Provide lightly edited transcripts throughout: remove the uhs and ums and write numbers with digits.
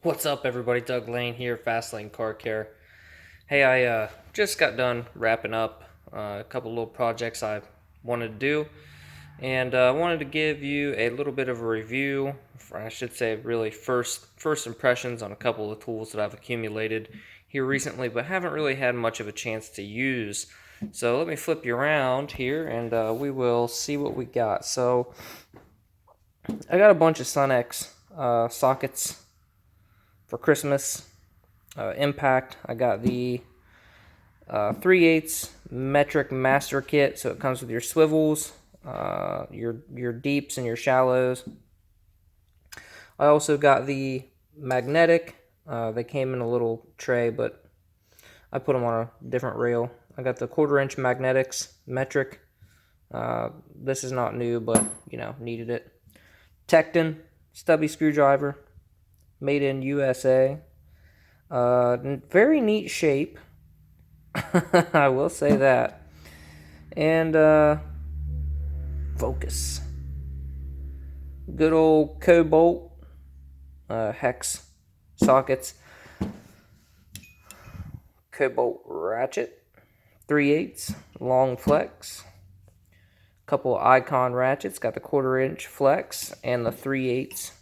What's up, everybody? Doug Lane here, Fast Lane Car Care. Hey, I just got done wrapping up a couple little projects I wanted to do, and I wanted to give you a little bit of a review, or I should say, really first impressions on a couple of tools that I've accumulated here recently, but haven't really had much of a chance to use. So let me flip you around here, and we will see what we got. So I got a bunch of Sunex sockets for Christmas. Impact. I got the 3/8 metric master kit, so it comes with your swivels, your deeps and your shallows. I also got the magnetic. They came in a little tray, but I put them on a different rail. I got the 1/4 inch magnetics metric. This is not new, but needed it. Tekton stubby screwdriver, made in USA. Very neat shape. I will say that. And focus. Good old Kobalt hex sockets. Kobalt ratchet. 3/8 long flex. Couple icon ratchets. Got the 1/4 inch flex and the 3/8.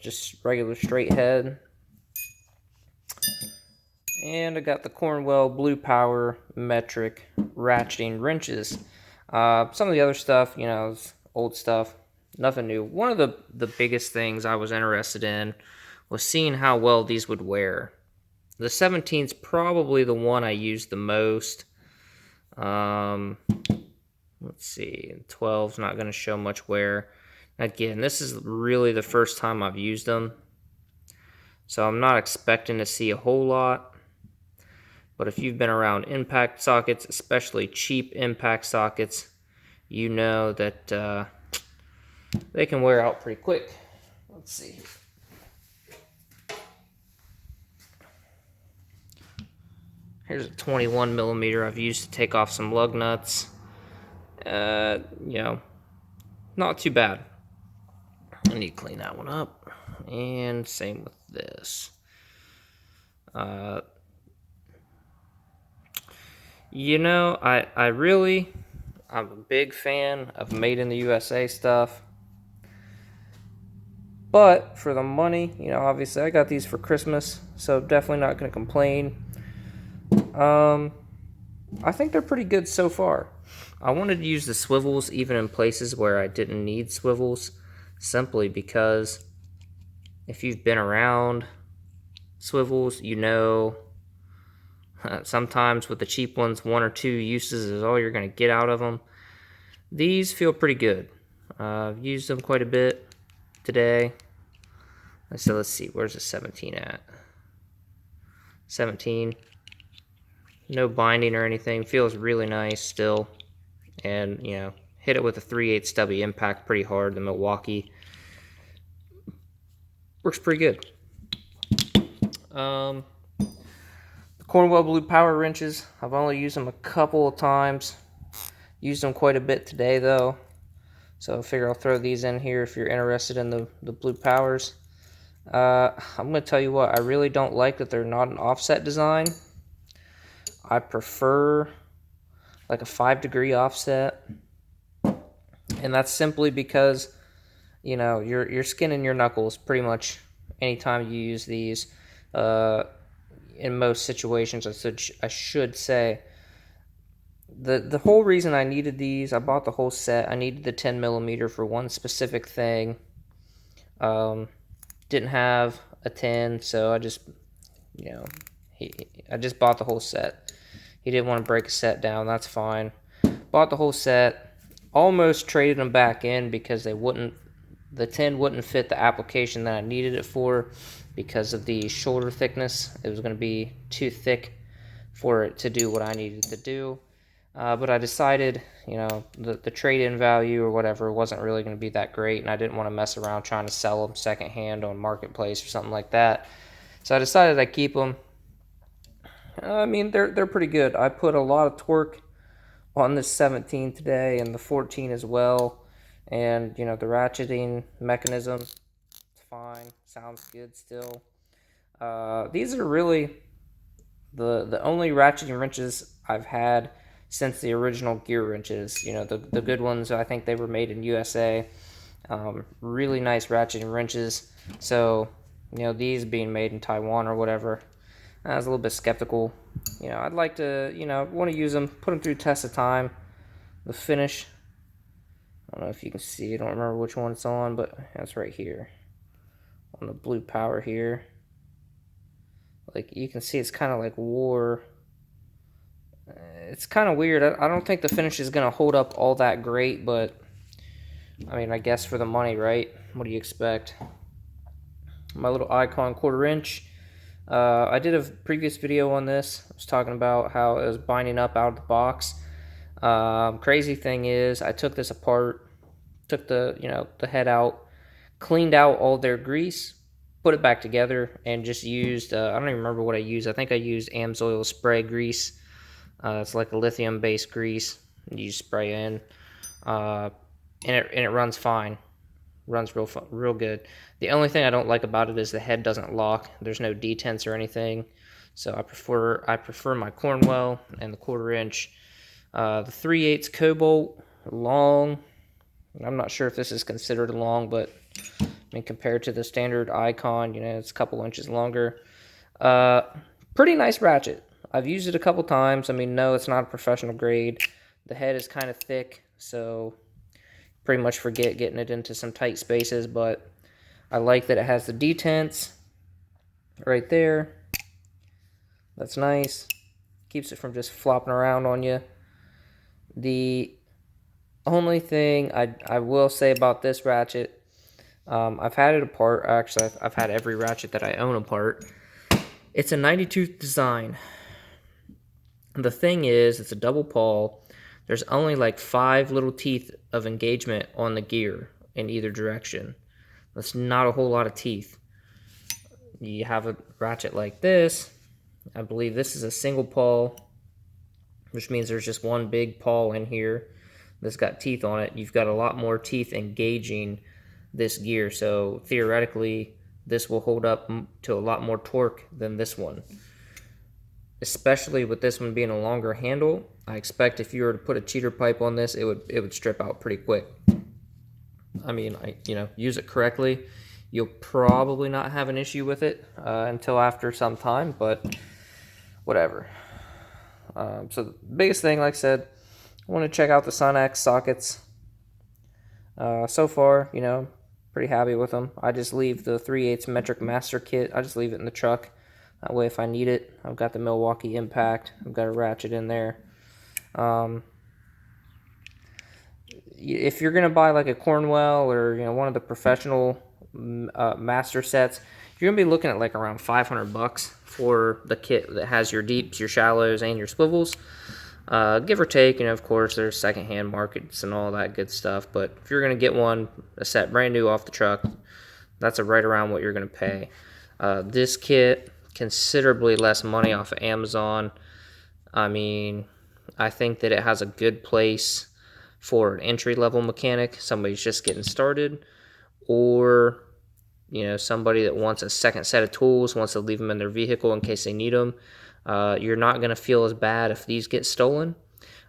Just regular straight head. And I got the Cornwell Blue Power metric ratcheting wrenches. Some of the other stuff, is old stuff, nothing new. One of the biggest things I was interested in was seeing how well these would wear. The 17 is probably the one I used the most. Let's see, 12's not going to show much wear. Again, this is really the first time I've used them, so I'm not expecting to see a whole lot. But if you've been around impact sockets, especially cheap impact sockets, you know that they can wear out pretty quick. Let's see. Here's a 21 millimeter I've used to take off some lug nuts. Not too bad. I need to clean that one up. And same with this. I'm a big fan of made in the USA stuff. But for the money, obviously I got these for Christmas, so definitely not going to complain. I think they're pretty good so far. I wanted to use the swivels even in places where I didn't need swivels, simply because if you've been around swivels, sometimes with the cheap ones, 1 or 2 uses is all you're going to get out of them. These feel pretty good. I've used them quite a bit today. So let's see, where's the 17 at? 17. No binding or anything. Feels really nice still. And, hit it with a 3/8 stubby impact pretty hard. The Milwaukee works pretty good. The Cornwell Blue Power wrenches, I've only used them a couple of times. Used them quite a bit today, though. So I figure I'll throw these in here if you're interested in the Blue Powers. I'm going to tell you what, I really don't like that they're not an offset design. I prefer like a 5-degree offset. And that's simply because, you're skinning your knuckles pretty much anytime you use these. In most situations, I should say. The whole reason I needed these, I bought the whole set. I needed the 10 millimeter for one specific thing. Didn't have a 10, so I just, I just bought the whole set. He didn't want to break a set down. That's fine. Bought the whole set. Almost traded them back in because the 10 wouldn't fit the application that I needed it for because of the shoulder thickness. It was going to be too thick for it to do what I needed to do. But I decided, the trade-in value or whatever wasn't really going to be that great, and I didn't want to mess around trying to sell them secondhand on Marketplace or something like that. So I decided I'd keep them. They're pretty good. I put a lot of torque on this 17 today and the 14 as well. And, the ratcheting mechanism, it's fine. Sounds good still. These are really the only ratcheting wrenches I've had since the original gear wrenches. You know, the good ones, I think they were made in USA. Really nice ratcheting wrenches. So, you know, these being made in Taiwan or whatever, I was a little bit skeptical. You know, I'd like to, you know, want to use them, put them through test of time. The finish, I don't know if you can see, I don't remember which one it's on, but that's right here. On the blue power here. Like, you can see it's kind of like war. It's kind of weird. I don't think the finish is going to hold up all that great, but I mean, I guess for the money, right? What do you expect? My little icon 1/4 inch. I did a previous video on this. I was talking about how it was binding up out of the box. Crazy thing is, I took this apart, took the head out, cleaned out all their grease, put it back together, and just used, I don't even remember what I used. I think I used AMSOIL spray grease. It's like a lithium-based grease. You spray in, and it runs fine. Runs real good. The only thing I don't like about it is the head doesn't lock. There's no detents or anything. So I prefer my Cornwell and the 1/4 inch. The 3/8 Kobalt, long. I'm not sure if this is considered long, but I mean, compared to the standard icon, you know, it's a couple inches longer. Pretty nice ratchet. I've used it a couple times. I mean, no, it's not a professional grade. The head is kind of thick, so pretty much forget getting it into some tight spaces, but I like that it has the detents right there. That's nice. Keeps it from just flopping around on you. The only thing I will say about this ratchet, I've had it apart. Actually, I've had every ratchet that I own apart. It's a 90-tooth design. The thing is, it's a double pawl. There's only like 5 little teeth of engagement on the gear in either direction. That's not a whole lot of teeth. You have a ratchet like this. I believe this is a single pawl, which means there's just one big pawl in here that's got teeth on it. You've got a lot more teeth engaging this gear, so theoretically this will hold up to a lot more torque than this one. Especially with this one being a longer handle, I expect if you were to put a cheater pipe on this, it would strip out pretty quick. I mean, use it correctly, you'll probably not have an issue with it until after some time, but whatever. So the biggest thing, like I said, I want to check out the Sunex sockets. So far, you know, pretty happy with them. I just leave the 3/8 metric master kit. I just leave it in the truck. That way, if I need it, I've got the Milwaukee Impact. I've got a ratchet in there. If you're gonna buy like a Cornwell or one of the professional master sets, you're gonna be looking at like around $500 for the kit that has your deeps, your shallows, and your swivels. Give or take, of course, there's secondhand markets and all that good stuff. But if you're gonna get a set brand new off the truck, that's right around what you're gonna pay. This kit, considerably less money off of Amazon. I mean, I think that it has a good place for an entry-level mechanic, somebody's just getting started, or somebody that wants a second set of tools, wants to leave them in their vehicle in case they need them. You're not going to feel as bad if these get stolen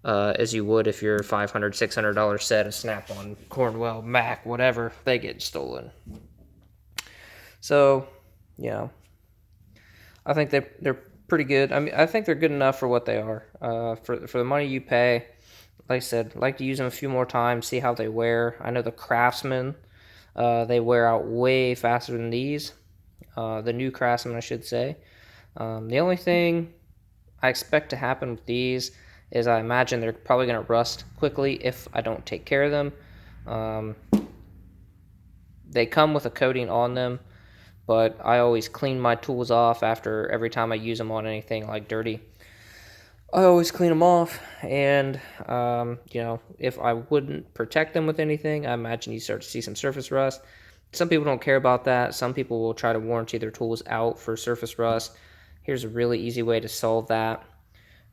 as you would if your $500, $600 set of Snap-on, Cornwell, Mac, whatever, they get stolen. So, I think they're pretty good. I mean, I think they're good enough for what they are. For the money you pay, like I said, like to use them a few more times, see how they wear. I know the Craftsman, they wear out way faster than these. The new Craftsman, I should say. The only thing I expect to happen with these is I imagine they're probably going to rust quickly if I don't take care of them. They come with a coating on them, but I always clean my tools off after every time I use them on anything like dirty. I always clean them off, and if I wouldn't protect them with anything, I imagine you start to see some surface rust. Some people don't care about that. Some people will try to warranty their tools out for surface rust. Here's a really easy way to solve that.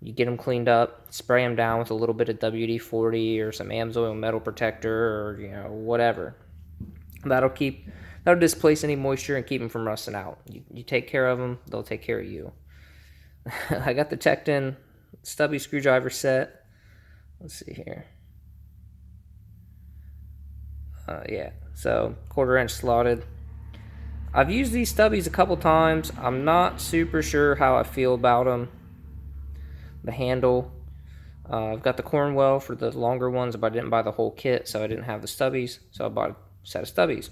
You get them cleaned up, spray them down with a little bit of WD-40 or some AMSOIL metal protector or whatever. That'll keep That'll displace any moisture and keep them from rusting out. You take care of them, they'll take care of you. I got the Tekton stubby screwdriver set. Let's see here. Yeah, so 1/4 inch slotted. I've used these stubbies a couple times. I'm not super sure how I feel about them. The handle. I've got the Cornwell for the longer ones, but I didn't buy the whole kit, so I didn't have the stubbies. So I bought a set of stubbies.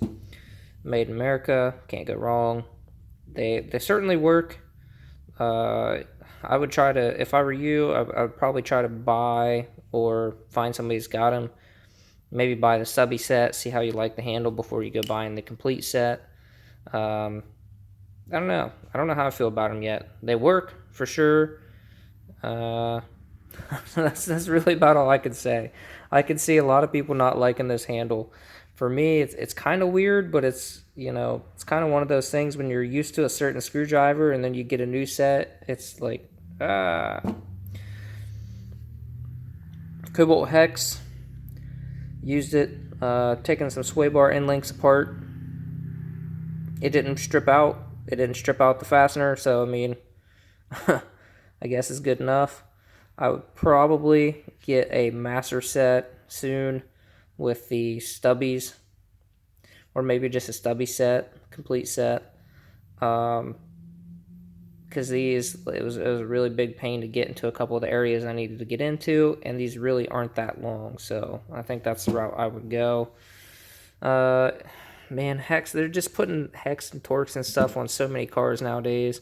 Made in America, can't go wrong. They certainly work. I would try to, if I were you, I would probably try to buy or find somebody who's got them. Maybe buy the stubby set, see how you like the handle before you go buying the complete set. I don't know. I don't know how I feel about them yet. They work for sure. That's really about all I could say. I could see a lot of people not liking this handle. For me, it's kind of weird, but it's, you know, it's kind of one of those things when you're used to a certain screwdriver and then you get a new set, it's like, Kobalt hex, used it, taking some sway bar end links apart. It didn't strip out. It didn't strip out the fastener, so I mean, I guess it's good enough. I would probably get a master set soon with the stubbies, or maybe just a stubby set, complete set. Because it was a really big pain to get into a couple of the areas I needed to get into, and these really aren't that long, so I think that's the route I would go. Man, hex, they're just putting hex and torques and stuff on so many cars nowadays.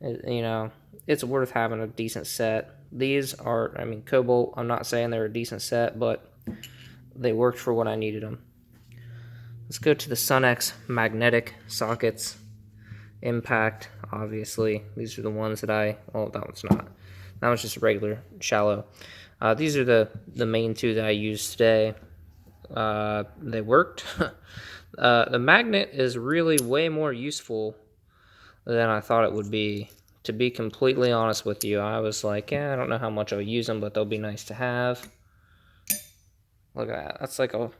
You know, it's worth having a decent set. These are, I mean, Kobalt, I'm not saying they're a decent set, but they worked for what I needed them. Let's go to the Sunex magnetic sockets. Impact, obviously. These are the ones that oh, that one's not. That one's just a regular shallow. These are the main two that I used today. They worked. The magnet is really way more useful than I thought it would be. To be completely honest with you, I was like, yeah, I don't know how much I'll use them, but they'll be nice to have. Look at that. That's like a,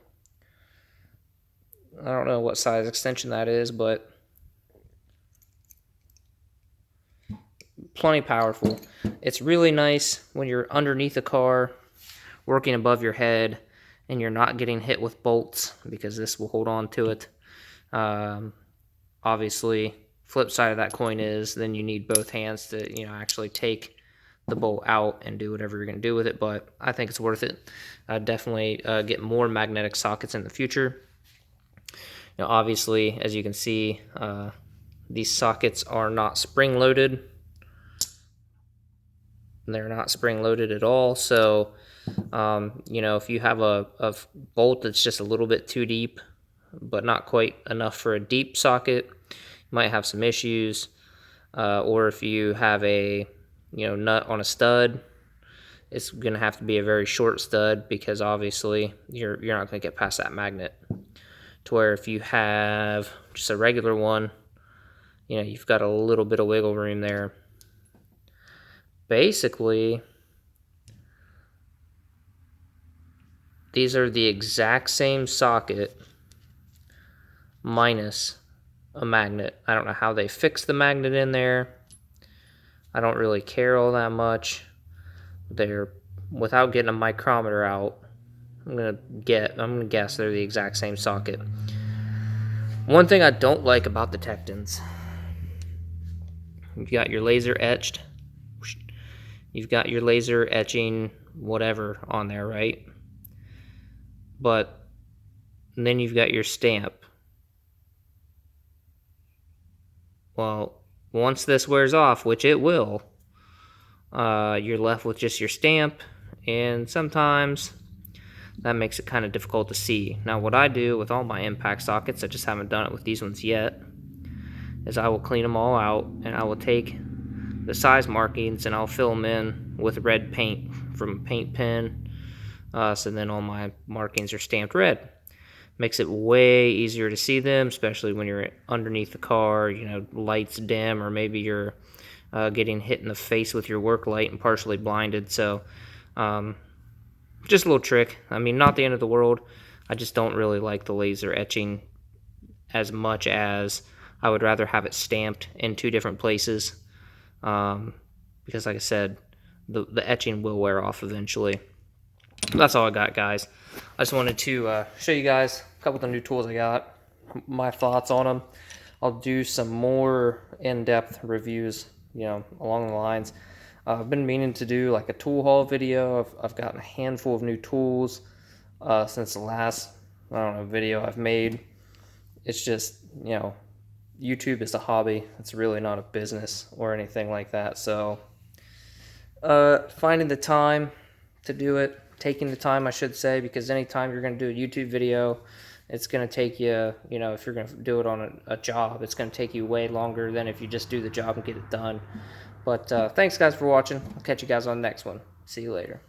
I don't know what size extension that is, but plenty powerful. It's really nice when you're underneath a car, working above your head, and you're not getting hit with bolts, because this will hold on to it. Obviously, flip side of that coin is then you need both hands to, you know, actually take the bolt out and do whatever you're going to do with it, but I think it's worth it. Definitely get more magnetic sockets in the future. Now, obviously, as you can see, these sockets are not spring-loaded. They're not spring-loaded at all, so you know, if you have a bolt that's just a little bit too deep, but not quite enough for a deep socket, you might have some issues. Or if you have a, you know, nut on a stud, it's going to have to be a very short stud, because obviously you're not going to get past that magnet. To where if you have just a regular one, you know, you've got a little bit of wiggle room there. Basically, these are the exact same socket minus a magnet. I don't know how they fixed the magnet in there. I don't really care all that much. They're, without getting a micrometer out, I'm gonna guess they're the exact same socket. One thing I don't like about the Tektons, you've got your laser etched, you've got your laser etching whatever on there, right? But then you've got your stamp. Well, once this wears off, which it will, you're left with just your stamp, and sometimes that makes it kind of difficult to see. Now, what I do with all my impact sockets, I just haven't done it with these ones yet, is I will clean them all out, and I will take the size markings and I'll fill them in with red paint from a paint pen, so then all my markings are stamped red. Makes it way easier to see them, especially when you're underneath the car, you know, lights dim, or maybe you're getting hit in the face with your work light and partially blinded. So just a little trick. I mean, not the end of the world. I just don't really like the laser etching as much as I would rather have it stamped in 2 different places, because like I said, the etching will wear off eventually. That's all I got, guys. I just wanted to show you guys a couple of the new tools I got, my thoughts on them. I'll do some more in-depth reviews, along the lines. I've been meaning to do like a tool haul video. I've gotten a handful of new tools since the last, video I've made. It's just, YouTube is a hobby. It's really not a business or anything like that. So finding the time to do it, taking the time, I should say, because anytime you're going to do a YouTube video, it's going to take you, if you're going to do it on a job, it's going to take you way longer than if you just do the job and get it done. But thanks, guys, for watching. I'll catch you guys on the next one. See you later.